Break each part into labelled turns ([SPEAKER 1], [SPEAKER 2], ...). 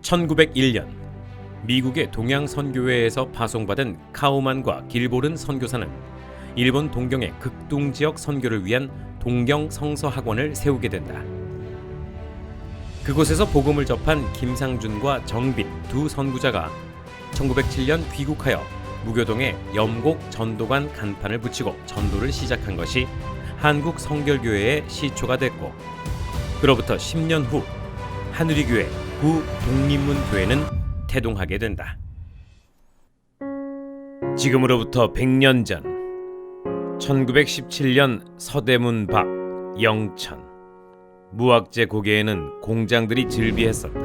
[SPEAKER 1] 1901년 미국의 동양선교회에서 파송받은 카우만과 길보른 선교사는 일본 동경의 극동 지역 선교를 위한 동경 성서학원을 세우게 된다. 그곳에서 복음을 접한 김상준과 정빈 두 선구자가 1907년 귀국하여 무교동에 염곡 전도관 간판을 붙이고 전도를 시작한 것이 한국 성결교회의 시초가 됐고, 그로부터 10년 후 하누리교회 구 독립문교회는 태동하게 된다. 지금으로부터 100년 전 1917년 서대문 밖 영천 무학재 고개에는 공장들이 즐비했었다.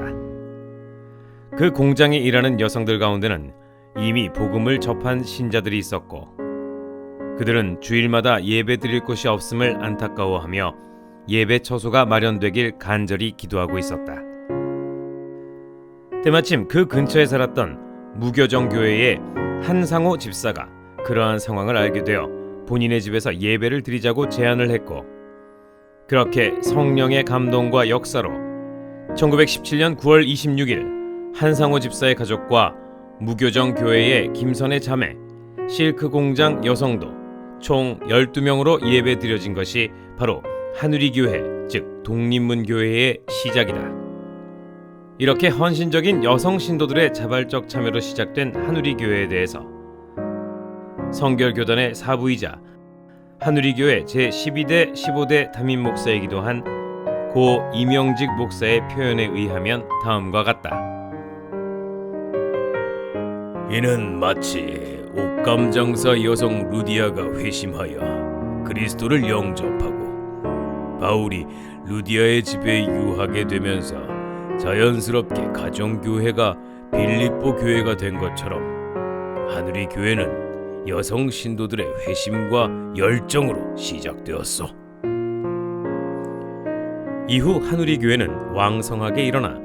[SPEAKER 1] 그 공장에 일하는 여성들 가운데는 이미 복음을 접한 신자들이 있었고, 그들은 주일마다 예배 드릴 곳이 없음을 안타까워하며 예배 처소가 마련되길 간절히 기도하고 있었다. 때마침 그 근처에 살았던 무교정 교회의 한상호 집사가 그러한 상황을 알게 되어 본인의 집에서 예배를 드리자고 제안을 했고, 그렇게 성령의 감동과 역사로 1917년 9월 26일 한상호 집사의 가족과 무교정 교회의 김선의 자매, 실크 공장 여성도 총 12명으로 예배 드려진 것이 바로 하누리교회, 즉 독립문교회의 시작이다. 이렇게 헌신적인 여성 신도들의 자발적 참여로 시작된 하누리교회에 대해서 성결교단의 사부이자 하누리교회 제12대 15대 담임 목사이기도 한 고 이명직 목사의 표현에 의하면 다음과 같다. 이는 마치 옥감장사 여성 루디아가 회심하여 그리스도를 영접하고 바울이 루디아의 집에 유하게 되면서 자연스럽게 가정교회가 빌립보 교회가 된 것처럼 하누리 교회는 여성 신도들의 회심과 열정으로 시작되었소. 이후 하누리 교회는 왕성하게 일어나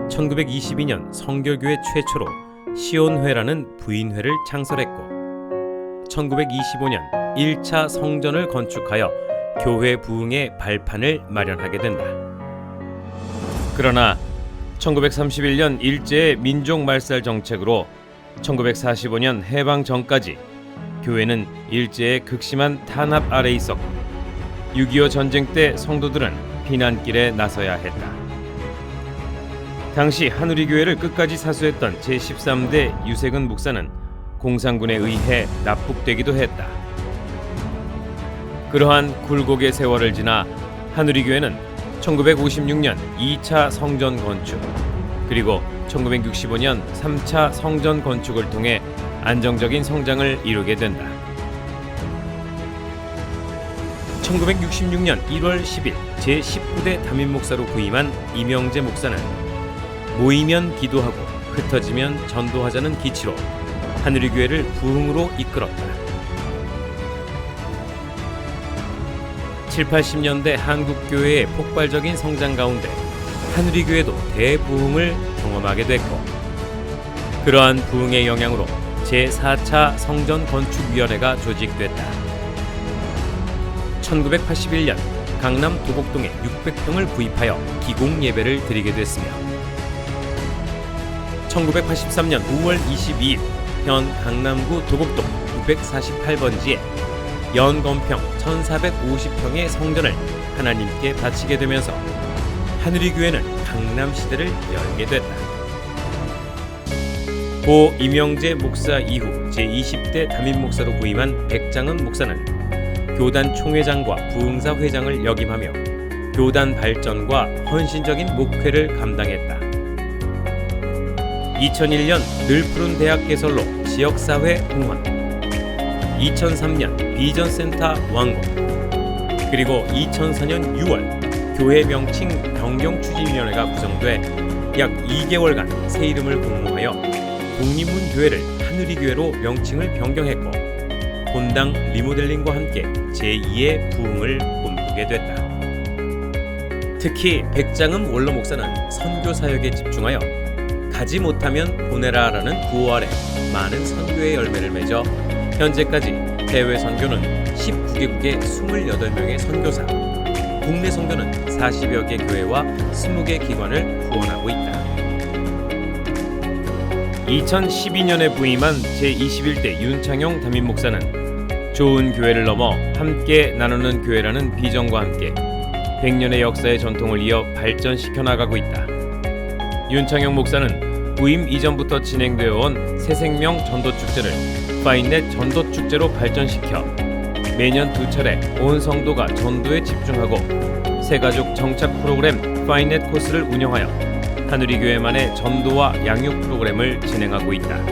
[SPEAKER 1] 1922년 성결교회 최초로 시온회라는 부인회를 창설했고, 1925년 1차 성전을 건축하여 교회 부흥의 발판을 마련하게 된다. 그러나 1931년 일제의 민족 말살 정책으로 1945년 해방 전까지 교회는 일제의 극심한 탄압 아래 있었고, 6.25 전쟁 때 성도들은 피난길에 나서야 했다. 당시 하누리교회를 끝까지 사수했던 제13대 유세근 목사는 공산군에 의해 납북되기도 했다. 그러한 굴곡의 세월을 지나 하누리교회는 1956년 2차 성전 건축, 그리고 1965년 3차 성전 건축을 통해 안정적인 성장을 이루게 된다. 1966년 1월 10일 제19대 담임 목사로 부임한 이명재 목사는 모이면 기도하고 흩어지면 전도하자는 기치로 하누리교회를 부흥으로 이끌었다. 7, 80년대 한국교회의 폭발적인 성장 가운데 하누리교회도 대부흥을 경험하게 됐고, 그러한 부흥의 영향으로 제4차 성전건축위원회가 조직됐다. 1981년 강남 도곡동에 600평을 구입하여 기공 예배를 드리게 됐으며, 1983년 5월 22일 현 강남구 도곡동 948번지에 연건평 1450평의 성전을 하나님께 바치게 되면서 하누리교회는 강남시대를 열게 됐다. 고 이명재 목사 이후 제20대 담임 목사로 부임한 백장은 목사는 교단 총회장과 부흥사 회장을 역임하며 교단 발전과 헌신적인 목회를 감당했다. 2001년 늘푸른 대학 개설로 지역사회 홍원, 2003년 비전센터 완공, 그리고 2004년 6월 교회 명칭 변경추진위원회가 구성돼 약 2개월간 새 이름을 공모하여 독립문교회를 하누리교회로 명칭을 변경했고, 본당 리모델링과 함께 제2의 부흥을 꿈꾸게 됐다. 특히 백장음 원로 목사는 선교 사역에 집중하여 가지 못하면 보내라라는 구호 아래 많은 선교의 열매를 맺어 현재까지 해외 선교는 19개국의 28명의 선교사, 국내 선교는 40여 개 교회와 20개 기관을 후원하고 있다. 2012년에 부임한 제21대 윤창용 담임 목사는 좋은 교회를 넘어 함께 나누는 교회라는 비전과 함께 100년의 역사의 전통을 이어 발전시켜 나가고 있다. 윤창용 목사는 부임 이전부터 진행되어 온 새생명 전도축제를 파인넷 전도축제로 발전시켜 매년 2차례 온 성도가 전도에 집중하고 새가족 정착 프로그램 파인넷 코스를 운영하여 하누리교회만의 전도와 양육 프로그램을 진행하고 있다.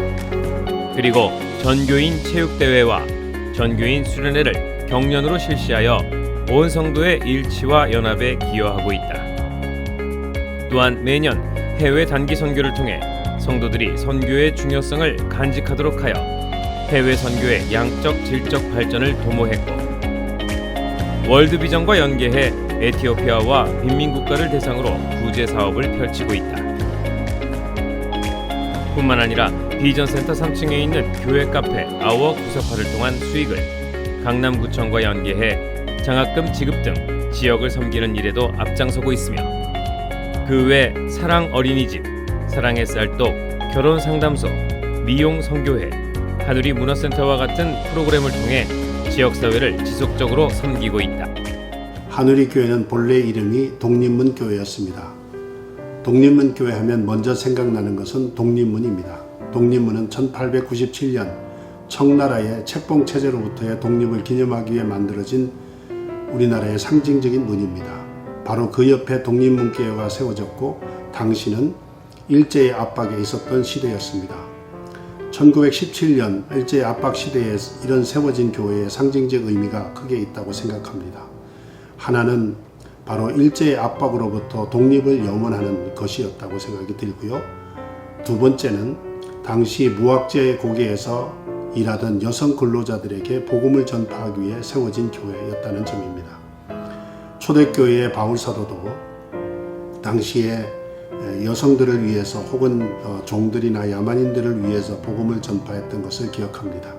[SPEAKER 1] 그리고 전교인 체육대회와 전교인 수련회를 경년으로 실시하여 온 성도의 일치와 연합에 기여하고 있다. 또한 매년 해외 단기 선교를 통해 성도들이 선교의 중요성을 간직하도록 하여 해외 선교의 양적 질적 발전을 도모했고 월드비전과 연계해 에티오피아와 빈민국가를 대상으로 구제 사업을 펼치고 있다. 뿐만 아니라 비전센터 3층에 있는 교회 카페 아워 구석화를 통한 수익을 강남구청과 연계해 장학금 지급 등 지역을 섬기는 일에도 앞장서고 있으며 그 외 사랑 어린이집, 사랑의 쌀독, 결혼 상담소, 미용 선교회, 하누리 문화센터와 같은 프로그램을 통해 지역사회를 지속적으로 섬기고 있다.
[SPEAKER 2] 하누리 교회는 본래 이름이 독립문 교회였습니다. 독립문 교회 하면 먼저 생각나는 것은 독립문입니다. 독립문은 1897년 청나라의 책봉 체제로부터의 독립을 기념하기 위해 만들어진 우리나라의 상징적인 문입니다. 바로 그 옆에 독립문교회가 세워졌고 당시는 일제의 압박에 있었던 시대였습니다. 1917년 일제의 압박 시대에 이런 세워진 교회의 상징적 의미가 크게 있다고 생각합니다. 하나는 바로 일제의 압박으로부터 독립을 염원하는 것이었다고 생각이 들고요. 두 번째는 당시 무학제 고개에서 일하던 여성 근로자들에게 복음을 전파하기 위해 세워진 교회였다는 점입니다. 초대교회의 바울사도도 당시에 여성들을 위해서 혹은 종들이나 야만인들을 위해서 복음을 전파했던 것을 기억합니다.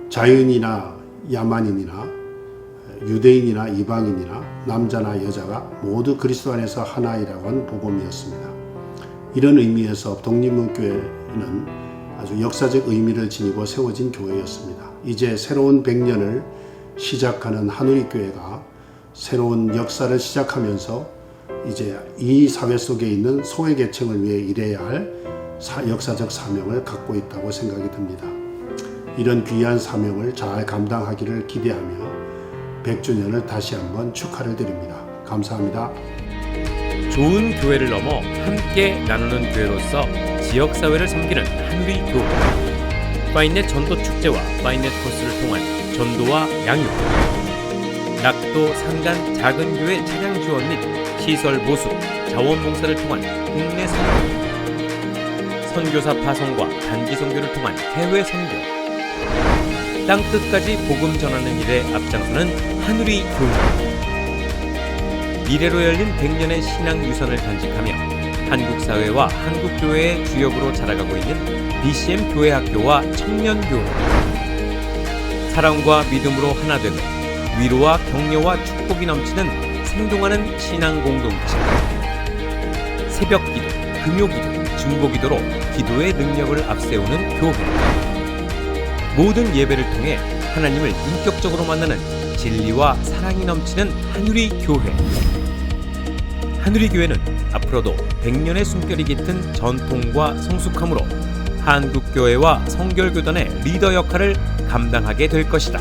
[SPEAKER 2] 자유인이나 야만인이나 유대인이나 이방인이나 남자나 여자가 모두 그리스도 안에서 하나이라고 한 복음이었습니다. 이런 의미에서 독립문교회는 아주 역사적 의미를 지니고 세워진 교회였습니다. 이제 새로운 100년을 시작하는 하누리교회가 새로운 역사를 시작하면서 이제 이 사회 속에 있는 소외계층을 위해 일해야 할 역사적 사명을 갖고 있다고 생각이 듭니다. 이런 귀한 사명을 잘 감당하기를 기대하며 100주년을 다시 한번 축하를 드립니다. 감사합니다.
[SPEAKER 1] 좋은 교회를 넘어 함께 나누는 교회로서 지역사회를 섬기는 하누리교회 파인넷 전도축제와 파인넷 코스를 통한 전도와 양육 낙도 산간 작은 교회 차량 지원 및 시설 보수, 자원봉사를 통한 국내 선교 선교사 파송과 단기 선교를 통한 해외 선교 땅끝까지 복음 전하는 일에 앞장서는 하누리 교회 미래로 열린 100년의 신앙 유산을 간직하며 한국 사회와 한국 교회의 주역으로 자라가고 있는 BCM 교회학교와 청년교회 사랑과 믿음으로 하나 되고 위로와 격려와 축복이 넘치는 생동하는 신앙 공동체 새벽기도, 금요기도, 중보기도로 기도의 능력을 앞세우는 교회 모든 예배를 통해 하나님을 인격적으로 만나는 진리와 사랑이 넘치는 하누리교회 하누리교회는 앞으로도 100년의 숨결이 깃든 전통과 성숙함으로 한국교회와 성결교단의 리더 역할을 감당하게 될 것이다.